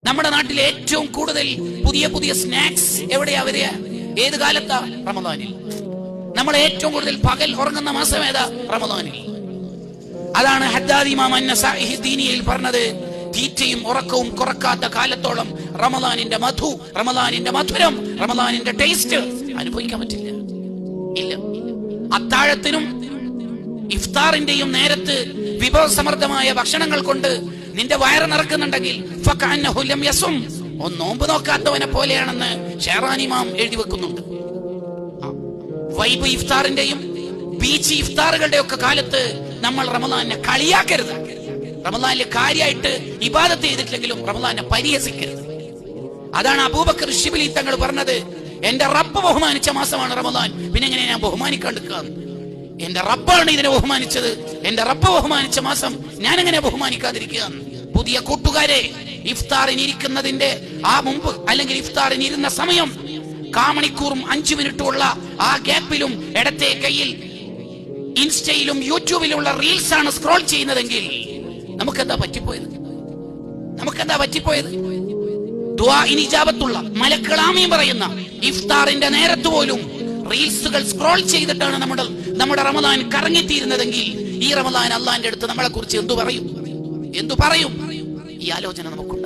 നമ്മുടെ നാട്ടിൽ ഏറ്റവും കൂടുതൽ പുതിയ പുതിയ സ്നാക്സ് എവിടെയാ വരിക? ഏത് കാലത്താ? റമദാനിൽ. നമ്മൾ ഏറ്റവും കൂടുതൽ പകൽ ഉറങ്ങുന്ന മാസം ഏതാ? റമദാനിൽ. അതാണ് ഹദ്ദാദ് ഇമാം അൻ-നസാഇ ദീനിയിൽ പറഞ്ഞത്, തീറ്റയും ഉറക്കവും കുറക്കാത്ത കാലത്തോളം റമദാനിന്റെ മധു, റമദാനിന്റെ മധുരം, റമദാനിന്റെ ടേസ്റ്റ് അനുഭവിക്കാൻ പറ്റില്ല. ഇല്ല. അത്താഴത്തിനും ഇഫ്താറിന്റെയും നേരത്ത് വിഭവസമൃദ്ധമായ ഭക്ഷണങ്ങൾ കൊണ്ട് നിന്റെ വയറ് നിറക്കുന്നുണ്ടെങ്കിൽ ഫകഅന്നഹു ലം യസും, നോമ്പ് നോക്കാത്തവനെ പോലെയാണെന്ന് ഷെഹ്റാനി ഇമാം എഴുതി വെക്കുന്നുണ്ട്. വൈബ് ഇഫ്താറിന്റെയും ബീച്ച് ഇഫ്താറുകളുടെ ഒക്കെ കാലത്ത് നമ്മൾ റമദാനെ കളിയാക്കരുത്. റമദാനിൽ കാര്യമായിട്ട് ഇബാദത്ത് ചെയ്തിട്ടില്ലെങ്കിലും റമദാനെ പരിഹസിക്കരുത്. അതാണ് അബൂബക്കർ ശിബ്ലി തങ്ങൾ പറഞ്ഞത്, എന്റെ റബ്ബ് ബഹുമാനിച്ച മാസമാണ് റമദാൻ, പിന്നെ എങ്ങനെ ഞാൻ ബഹുമാനിക്കാണ്ടിരിക്കുക? എന്റെ റബ്ബാണ് ഇതിനെ ബഹുമാനിച്ചത്, എന്റെ റബ്ബ് ബഹുമാനിച്ച മാസം ഞാൻ എങ്ങനെ ബഹുമാനിക്കാതിരിക്കുക? പുതിയ കൂട്ടുകാരെ, ഇഫ്താറിനിരിക്കുന്നതിന്റെ ആ മുമ്പ് അല്ലെങ്കിൽ ഇഫ്താറിനിരുന്ന സമയം കാമണിക്കൂറും 5 മിനിറ്റുള്ള ആ ഗ്യാപ്പിലും ഇടത്തെ കയ്യിൽ ഇൻസ്റ്റയിലും യൂട്യൂബിലുള്ള റീൽസ് ആണ് സ്ക്രോൾ ചെയ്യുന്നതെങ്കിൽ നമുക്കെന്താ പറ്റിപ്പോയത്? ദുആഇന് ഇജാബത്തുള്ള മലക്കുകൾ ആമീൻ പറയുന്ന ഇഫ്താറിന്റെ നേരത്ത് പോലും റീൽസുകൾ സ്ക്രോൾ ചെയ്തിട്ടാണ് നമ്മുടെ റമദാൻ കറങ്ങിത്തീരുന്നതെങ്കിൽ ഈ റമദാൻ അള്ളാന്റെ അടുത്ത് നമ്മളെ കുറിച്ച് എന്തു പറയും? ഈ ആലോചന നമുക്കുണ്ട്.